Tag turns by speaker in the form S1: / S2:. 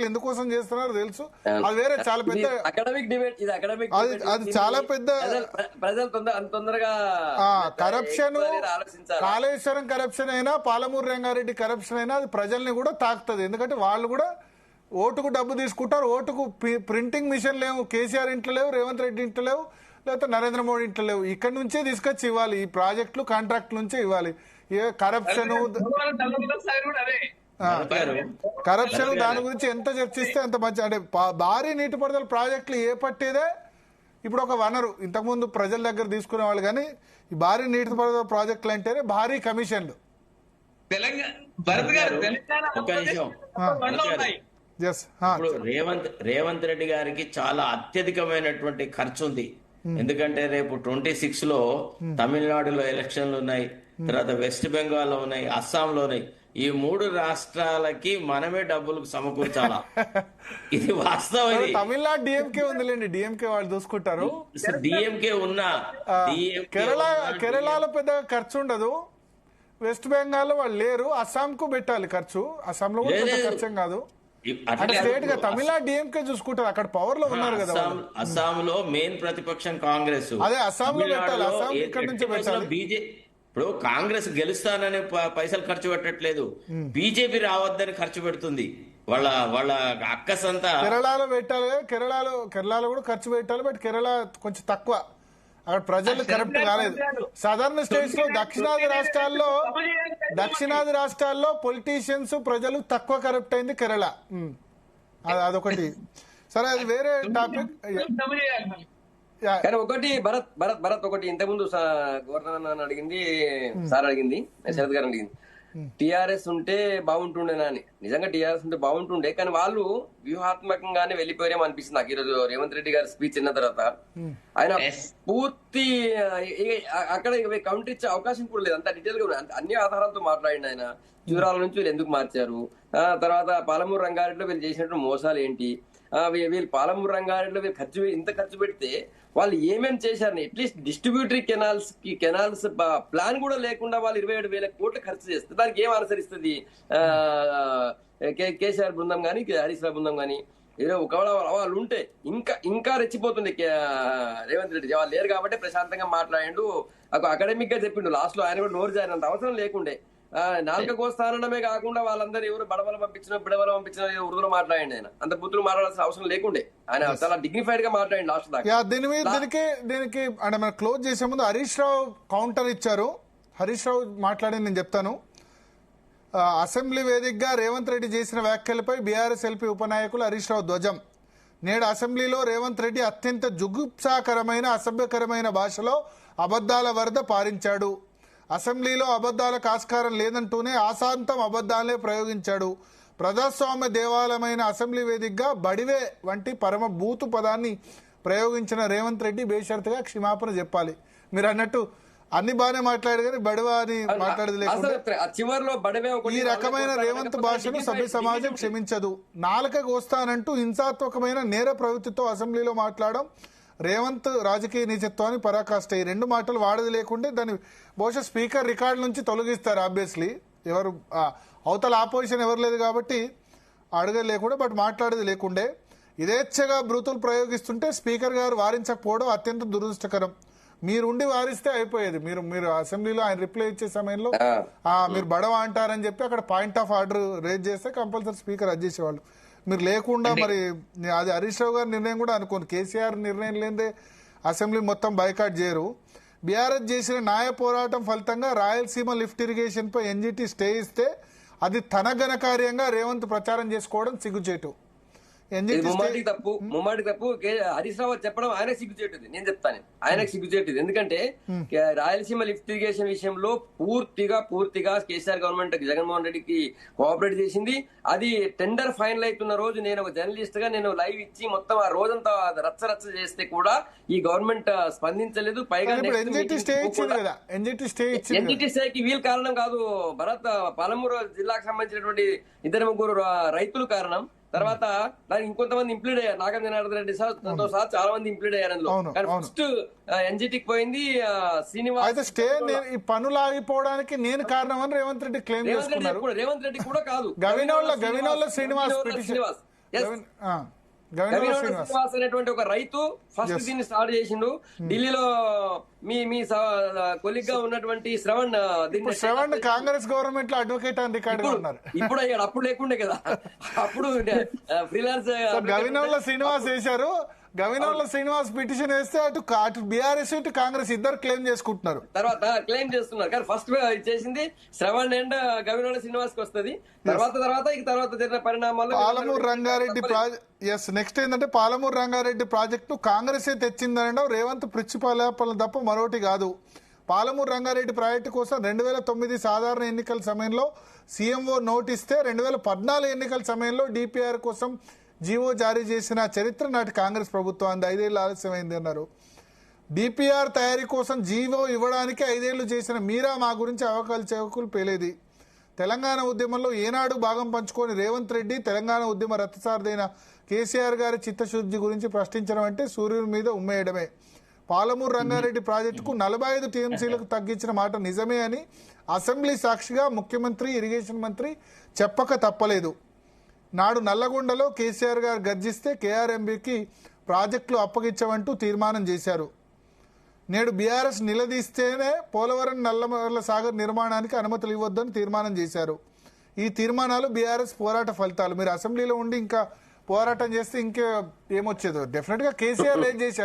S1: ఎందుకోసం చేస్తున్నారో తెలుసు. అది వేరే చాలా పెద్ద
S2: అకాడమిక్ డిబేట్, ఇది అకాడమిక్
S1: అది చాలా పెద్ద
S2: ప్రజలు తొందరగా
S1: కరప్షన్. కాళేశ్వరం కరప్షన్ అయినా పాలమూరు రంగారెడ్డి కరప్షన్ అయినా అది ప్రజల్ని కూడా తాకుతుంది. ఎందుకంటే వాళ్ళు కూడా ఓటుకు డబ్బు తీసుకుంటారు. ఓటుకు ప్రింటింగ్ మిషన్ లేవు, కేసీఆర్ ఇంట్లో లేవు, రేవంత్ రెడ్డి ఇంట్లో లేవు, లేకపోతే నరేంద్ర మోడీ ఇంట్లో లేవు. ఇక్కడి నుంచే తీసుకొచ్చి ఇవ్వాలి, ఈ ప్రాజెక్టులు కాంట్రాక్ట్ నుంచే ఇవ్వాలి. ఏ కరప్షన్ దాని గురించి ఎంత చర్చిస్తే అంత మంచి. అంటే భారీ నీటిపారుదల ప్రాజెక్టులు ఏ పట్టేదే ఇప్పుడు ఒక వనరు. ఇంతకుముందు ప్రజల దగ్గర తీసుకునే వాళ్ళు, కానీ ఈ భారీ నీటిపారుదల ప్రాజెక్టులు అంటేనే భారీ కమిషన్లు.
S3: రేవంత్ రెడ్డి గారికి చాలా అత్యధికమైనటువంటి ఖర్చు ఉంది. ఎందుకంటే రేపు 26 లో తమిళనాడులో ఎలక్షన్లు ఉన్నాయి, తర్వాత వెస్ట్ బెంగాల్ లో ఉన్నాయి, అస్సాంలో ఉన్నాయి. ఈ 3 రాష్ట్రాలకి మనమే డబ్బులు సమకూర్చాలా. ఇది వాస్తవం.
S1: తమిళనాడు డిఎంకే ఉందిలేండి, డిఎంకే వాళ్ళు చూసుకుంటారు.
S3: డిఎంకే ఉన్నా
S1: కేరళలో పెద్దగా ఖర్చు ఉండదు, వెస్ట్ బెంగాల్ లో వాళ్ళు లేరు, అస్సాంకు పెట్టాలి ఖర్చు. అస్సాంలో కూడా పెద్ద ఖర్చు కాదు. స్టేట్ గా తమిళనాడు డిఎంకే చూసుకుంటారు, అక్కడ పవర్ లో ఉన్నారు కదా.
S3: అస్సాంలో మెయిన్ ప్రతిపక్షం కాంగ్రెస్,
S1: అదే అస్సాంలో పెట్టాలి. అస్సాం ఇక్కడ నుంచి పెట్టాలి.
S3: ఇప్పుడు కాంగ్రెస్ గెలుస్తానని పైసలు ఖర్చు పెట్టట్లేదు, బీజేపీ రావద్దని ఖర్చు పెడుతుంది. వాళ్ళ అక్కసంతా
S1: కేరళలో పెట్టాలి. కేరళలో కూడా ఖర్చు పెట్టాలి, బట్ కేరళ కొంచెం తక్కువ. అక్కడ ప్రజలు కరప్ట్ కాలేదు. సదర్న్ స్టేట్స్ లో దక్షిణాది రాష్ట్రాల్లో పొలిటీషియన్స్ ప్రజలు తక్కువ కరప్ట్ అయింది కేరళ. అదొకటి. సరే, అది వేరే టాపిక్.
S2: కానీ ఒకటి భరత్ ఒకటి ఇంతకుముందు గవర్నర్ అడిగింది, సార్ అడిగింది, శరత్ గారు అడిగింది, టిఆర్ఎస్ ఉంటే బాగుంటుండేనా అని. నిజంగా టిఆర్ఎస్ ఉంటే బాగుంటుండే, కానీ వాళ్ళు వ్యూహాత్మకంగానే వెళ్ళిపోయారేమో అనిపిస్తుంది నాకు. ఈరోజు రేవంత్ రెడ్డి గారి స్పీచ్ విన్న తర్వాత ఆయన పూర్తి అక్కడ కౌంటర్ ఇచ్చే అవకాశం కూడా లేదు. అంత డీటెయిల్ గా అన్ని ఆధారాలతో మాట్లాడింది ఆయన. చూరాల నుంచి వీళ్ళు ఎందుకు మార్చారు, తర్వాత పాలమూరు రంగారెడ్డిలో వీళ్ళు చేసినట్టు మోసాలు ఏంటి, వీళ్ళు పాలమూరు రంగారెడ్డిలో వీళ్ళు ఇంత ఖర్చు పెడితే వాళ్ళు ఏమేమి చేశారని అట్లీస్ట్ డిస్ట్రిబ్యూటరీ కెనాల్స్ ప్లాన్ కూడా లేకుండా వాళ్ళు 27,000 కోట్లు ఖర్చు చేస్తే దానికి ఏం అనుసరిస్తుంది కేసీఆర్ బృందం కానీ హరీష్ రావు బృందం కానీ. ఒకవేళ వాళ్ళు ఉంటే ఇంకా రెచ్చిపోతుంది రేవంత్ రెడ్డి. వాళ్ళు లేరు కాబట్టి ప్రశాంతంగా మాట్లాడిండు, అకాడమిక్ గా చెప్పిండు. లాస్ట్ లో ఆయన కూడా నోరు జారినంత అవసరం లేకుండే. నాలుక కోస్తానడమే కాకుండా వాళ్ళందరూ ఎవరు బిడవలం పంపించిన ఉర్దూలో మాట్లాడండి. ఆయన అంత బుద్ధులు మాట్లాడాల్సిన అవసరం లేకుండే. ఆయన చాలా డిగ్నిఫైడ్ గా మాట్లాడండి లాస్ట్ దాకా.
S1: దీనికి అంటే మనం క్లోజ్ చేసే ముందు హరీష్ రావు కౌంటర్ ఇచ్చారు. హరీష్ రావు మాట్లాడింది నేను చెప్తాను. అసెంబ్లీ వేదికగా రేవంత్ రెడ్డి చేసిన వ్యాఖ్యలపై బీఆర్ఎస్ ఎల్పీ ఉపనాయకులు హరీష్ రావు ధ్వజం. నేడు అసెంబ్లీలో రేవంత్ రెడ్డి అత్యంత జుగుప్సాకరమైన అసభ్యకరమైన భాషలో అబద్దాల వరద పారించాడు. అసెంబ్లీలో అబద్దాలకు ఆస్కారం లేదంటూనే ఆశాంతం అబద్దాలనే ప్రయోగించాడు. ప్రజాస్వామ్య దేవాలయమైన అసెంబ్లీ వేదికగా బడివే వంటి పరమ బూతు పదాన్ని ప్రయోగించిన రేవంత్ రెడ్డి బేషరతుగా క్షమాపణ చెప్పాలి. మీరు అన్నట్టు అన్ని బాగానే మాట్లాడారు కానీ బడివా అని మాట్లాడేది లేకుండా ఈ రకమైన రేవంత్ భాషను సభ్య సమాజం క్షమించదు. నాలుకకు వస్తానంటూ హింసాత్మకమైన నేర ప్రవృత్తితో అసెంబ్లీలో మాట్లాడడం రేవంత్ రాజకీయ నీచత్వాన్ని పరాకాష్ట. ఈ 2 మాటలు వాడది లేకుంటే దాన్ని బహుశా స్పీకర్ రికార్డు నుంచి తొలగిస్తారు. ఆబ్వియస్లీ ఎవరు అవతల ఆపోజిషన్ ఎవరు లేదు కాబట్టి అడగది లేకుండా, బట్ మాట్లాడేది లేకుండే యథేచ్ఛగా బ్రూతులు ప్రయోగిస్తుంటే స్పీకర్ గారు వారించకపోవడం అత్యంత దురదృష్టకరం. మీరుండి వారిస్తే అయిపోయేది. మీరు అసెంబ్లీలో ఆయన రిప్లై ఇచ్చే సమయంలో మీరు బడవ అంటారని చెప్పి అక్కడ పాయింట్ ఆఫ్ ఆర్డర్ రేజ్ చేస్తే కంపల్సరీ స్పీకర్ అది చేసేవాళ్ళు. మీరు లేకుండా మరి అది హరీష్ రావు గారి నిర్ణయం కూడా అనుకోండి. కేసీఆర్ నిర్ణయం లేదే అసెంబ్లీ మొత్తం బైకాట్ చేయరు. బీఆర్ఎస్ చేసిన న్యాయ పోరాటం ఫలితంగా రాయలసీమ లిఫ్ట్ ఇరిగేషన్ పై ఎన్జీటీ స్టే ఇస్తే అది తన ఘనకార్యంగా రేవంత్ ప్రచారం చేసుకోవడం సిగ్గుచేటు.
S2: ముమ్మాటి తప్పు హరీష్ రావు చెప్పడం ఆయన సిగ్గుచేటుంది. నేను చెప్తాను ఆయనకు సిగ్గుచేటుంది. ఎందుకంటే రాయలసీమ లిఫ్ట్ ఇరిగేషన్ విషయంలో పూర్తిగా కేసీఆర్ గవర్నమెంట్ జగన్మోహన్ రెడ్డికి కోఆపరేట్ చేసింది. అది టెండర్ ఫైనల్ అవుతున్న రోజు నేను ఒక జర్నలిస్ట్ గా నేను లైవ్ ఇచ్చి మొత్తం ఆ రోజంతా రచ్చ చేస్తే కూడా ఈ గవర్నమెంట్ స్పందించలేదు. పైగా ఎన్జిటి స్టేకి వీళ్ళు కారణం కాదు భరత్. పాలమూరు జిల్లాకు సంబంధించినటువంటి 2-3 రైతులు కారణం. తర్వాత దానికి ఇంకొంతమంది ఇంప్లీడ్ అయ్యారు. నాగం జనార్దన్ రెడ్డి సార్తో సహా చాలా మంది ఇంప్లీడ్ అయ్యారు అందులో. కానీ ఫస్ట్ ఎన్జిటికి పోయింది శ్రీనివాస్.
S1: పనులు ఆగిపోవడానికి నేను కారణం అని రేవంత్ రెడ్డి క్లెయిమ్ చేసుకున్నారు.
S2: రేవంత్ రెడ్డి కూడా కాదు,
S1: గవినోళ్ళ శ్రీనివాస్
S2: Yes.
S1: గవినోల
S2: గవినోడ
S1: శ్రీనివాస్
S2: శ్రీనివాస్ అనేటువంటి ఒక రైతు ఫస్ట్ దీన్ని స్టార్ట్ చేసిండు. ఢిల్లీలో మీ కొలిగ్ గా ఉన్నటువంటి శ్రవణ్ దీన్ని
S1: శ్రవణ్ కాంగ్రెస్ గవర్నమెంట్ లో అడ్వకేట్ అని రికార్డు ఉన్నారు.
S2: ఇప్పుడు అయ్యాడు, అప్పుడు లేకుండే కదా. అప్పుడు ఫ్రీలాన్స్
S1: గవినోల శ్రీనివాస్ వేశారు. గవినోల శ్రీనివాస్ పిటిషన్ వేస్తే అటు బీఆర్ఎస్ ఇటు కాంగ్రెస్ ఇద్దరు క్లెయిమ్ చేసుకుంటున్నారు.
S2: తర్వాత క్లెయిమ్ చేస్తున్నారు. కానీ ఫస్ట్ చేసింది శ్రవణ్ అండ్ గవినోల శ్రీనివాస్ కి వస్తుంది. తర్వాత జరిగిన పరిణామాలు
S1: పాలమూరు రంగారెడ్డి నెక్స్ట్ ఏంటంటే పాలమూరు రంగారెడ్డి ప్రాజెక్టు కాంగ్రెసే తెచ్చిందనడం రేవంత్ పృచ్చిపాలపల తప్ప మరొకటి కాదు. పాలమూరు రంగారెడ్డి ప్రాజెక్టు కోసం 2009 సాధారణ ఎన్నికల సమయంలో సీఎంఓ నోటిస్తే 2014 ఎన్నికల సమయంలో డిపిఆర్ కోసం జీవో జారీ చేసిన చరిత్ర నాటి కాంగ్రెస్ ప్రభుత్వం 5 ఏళ్ళు ఆలస్యమైంది అన్నారు. డిపిఆర్ తయారీ కోసం జీవో ఇవ్వడానికి 5 ఏళ్లు చేసిన మీరా మా గురించి అవకాశాలు చెవకులు పేలేది. తెలంగాణ ఉద్యమంలో ఏనాడు భాగం పంచుకొని రేవంత్ రెడ్డి తెలంగాణ ఉద్యమ రథసారథైన కేసీఆర్ గారి చిత్తశుద్ధి గురించి ప్రశ్నించడం అంటే సూర్యుని మీద ఉమ్మేయడమే. పాలమూరు రంగారెడ్డి ప్రాజెక్టుకు 45 టీఎంసీలకు తగ్గించిన మాట నిజమే అని అసెంబ్లీ సాక్షిగా ముఖ్యమంత్రి, ఇరిగేషన్ మంత్రి చెప్పక తప్పలేదు. నాడు నల్లగొండలో కేసీఆర్ గారు గర్జిస్తే కేఆర్ఎంబీకి ప్రాజెక్టులు అప్పగించమంటూ తీర్మానం చేశారు. నేడు బీఆర్ఎస్ నిలదీస్తేనే పోలవరం నల్లమల సాగర్ నిర్మాణానికి అనుమతులు ఇవ్వొద్దని తీర్మానం చేశారు. ఈ తీర్మానాలు బీఆర్ఎస్ పోరాట ఫలితాలు. మీరు అసెంబ్లీలో ఉండి ఇంకా పోరాటం చేస్తే ఇంకా ఏమొచ్చేదో. డెఫినెట్ గా కేసీఆర్ ఏం చేశారు.